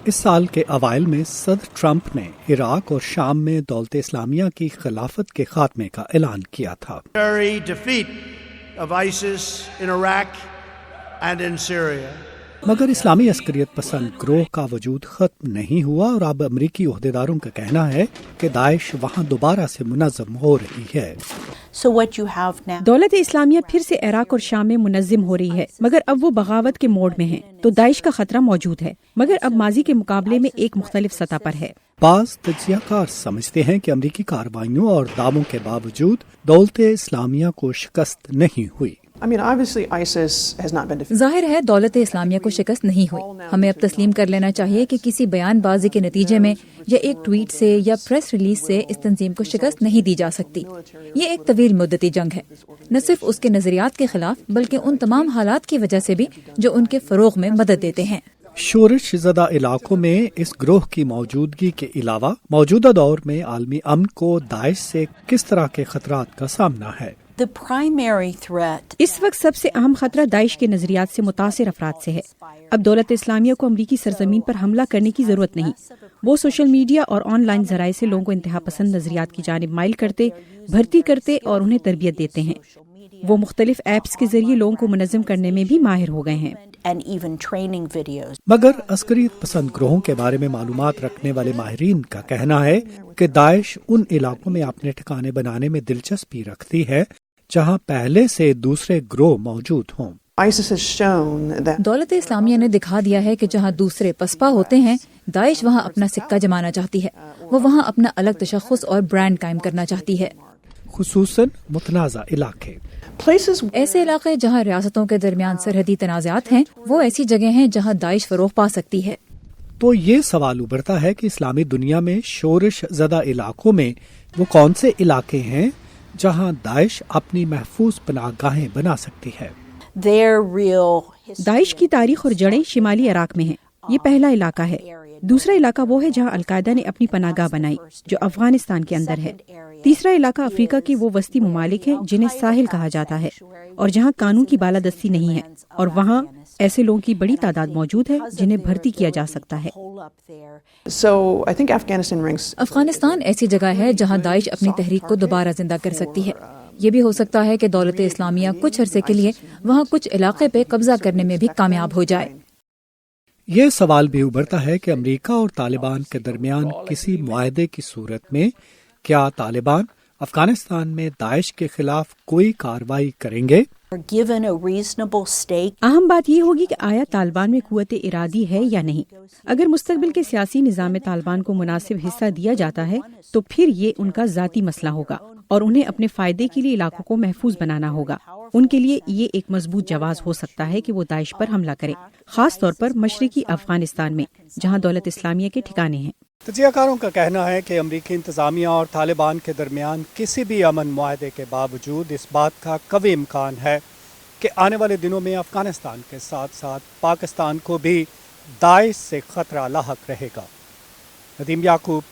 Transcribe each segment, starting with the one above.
اس سال کے اوائل میں صدر ٹرمپ نے عراق اور شام میں دولت اسلامیہ کی خلافت کے خاتمے کا اعلان کیا تھا۔ مگر اسلامی عسکریت پسند گروہ کا وجود ختم نہیں ہوا اور اب امریکی عہدیداروں کا کہنا ہے کہ داعش وہاں دوبارہ سے منظم ہو رہی ہے۔ دولت اسلامیہ پھر سے عراق اور شام میں منظم ہو رہی ہے، مگر اب وہ بغاوت کے موڈ میں ہیں، تو داعش کا خطرہ موجود ہے، مگر اب ماضی کے مقابلے میں ایک مختلف سطح پر ہے۔ بعض تجزیہ کار سمجھتے ہیں کہ امریکی کارروائیوں اور دعووں کے باوجود دولت اسلامیہ کو شکست نہیں ہوئی۔ ظاہر ہے دولت اسلامیہ کو شکست نہیں ہوئی۔ ہمیں اب تسلیم کر لینا چاہیے کہ کسی بیان بازی کے نتیجے میں یا ایک ٹویٹ سے یا پریس ریلیز سے اس تنظیم کو شکست نہیں دی جا سکتی۔ یہ ایک طویل مدتی جنگ ہے، نہ صرف اس کے نظریات کے خلاف بلکہ ان تمام حالات کی وجہ سے بھی جو ان کے فروغ میں مدد دیتے ہیں۔ شورش زدہ علاقوں میں اس گروہ کی موجودگی کے علاوہ موجودہ دور میں عالمی امن کو داعش سے کس طرح کے خطرات کا سامنا ہے؟ اس وقت سب سے اہم خطرہ داعش کے نظریات سے متاثر افراد سے ہے۔ اب دولت اسلامیہ کو امریکی سرزمین پر حملہ کرنے کی ضرورت نہیں۔ وہ سوشل میڈیا اور آن لائن ذرائع سے لوگوں کو انتہا پسند نظریات کی جانب مائل کرتے، بھرتی کرتے اور انہیں تربیت دیتے ہیں۔ وہ مختلف ایپس کے ذریعے لوگوں کو منظم کرنے میں بھی ماہر ہو گئے ہیں۔ مگر عسکریت پسند گروہوں کے بارے میں معلومات رکھنے والے ماہرین کا کہنا ہے کہ داعش ان علاقوں میں اپنے ٹھکانے بنانے میں دلچسپی رکھتی ہے جہاں پہلے سے دوسرے گروہ موجود ہوں۔ دولت اسلامیہ نے دکھا دیا ہے کہ جہاں دوسرے پسپا ہوتے ہیں، داعش وہاں اپنا سکہ جمانا چاہتی ہے۔ وہ وہاں اپنا الگ تشخص اور برانڈ قائم کرنا چاہتی ہے، خصوصاً متنازع علاقے۔ ایسے علاقے جہاں ریاستوں کے درمیان سرحدی تنازعات ہیں، وہ ایسی جگہ ہیں جہاں داعش فروغ پا سکتی ہے۔ تو یہ سوال ابھرتا ہے کہ اسلامی دنیا میں شورش زدہ علاقوں میں وہ کون سے علاقے ہیں جہاں داعش اپنی محفوظ پناہ گاہیں بنا سکتی ہے؟ داعش کی تاریخ اور جڑیں شمالی عراق میں ہیں، یہ پہلا علاقہ ہے۔ دوسرا علاقہ وہ ہے جہاں القاعدہ نے اپنی پناہ گاہ بنائی، جو افغانستان کے اندر ہے۔ تیسرا علاقہ افریقہ کے وہ وسطی ممالک ہیں جنہیں ساحل کہا جاتا ہے اور جہاں قانون کی بالادستی نہیں ہے، اور وہاں ایسے لوگوں کی بڑی تعداد موجود ہے جنہیں بھرتی کیا جا سکتا ہے۔ افغانستان ایسی جگہ ہے جہاں داعش اپنی تحریک کو دوبارہ زندہ کر سکتی ہے۔ یہ بھی ہو سکتا ہے کہ دولت اسلامیہ کچھ عرصے کے لیے وہاں کچھ علاقے پہ قبضہ کرنے میں بھی کامیاب ہو جائے۔ یہ سوال بھی ابھرتا ہے کہ امریکہ اور طالبان کے درمیان کسی معاہدے کی صورت میں کیا طالبان افغانستان میں داعش کے خلاف کوئی کارروائی کریں گے؟ اہم بات یہ ہوگی کہ آیا طالبان میں قوت ارادی ہے یا نہیں۔ اگر مستقبل کے سیاسی نظام میں طالبان کو مناسب حصہ دیا جاتا ہے تو پھر یہ ان کا ذاتی مسئلہ ہوگا اور انہیں اپنے فائدے کے لیے علاقوں کو محفوظ بنانا ہوگا۔ ان کے لیے یہ ایک مضبوط جواز ہو سکتا ہے کہ وہ داعش پر حملہ کریں، خاص طور پر مشرقی افغانستان میں جہاں دولت اسلامیہ کے ٹھکانے ہیں۔ تجزیہ کاروں کا کہنا ہے کہ امریکی انتظامیہ اور طالبان کے درمیان کسی بھی امن معاہدے کے باوجود اس بات کا قوی امکان ہے کہ آنے والے دنوں میں افغانستان کے ساتھ ساتھ پاکستان کو بھی داعش سے خطرہ لاحق رہے گا۔ ندیم یعقوب،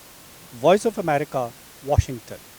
وائس آف امریکہ، واشنگٹن۔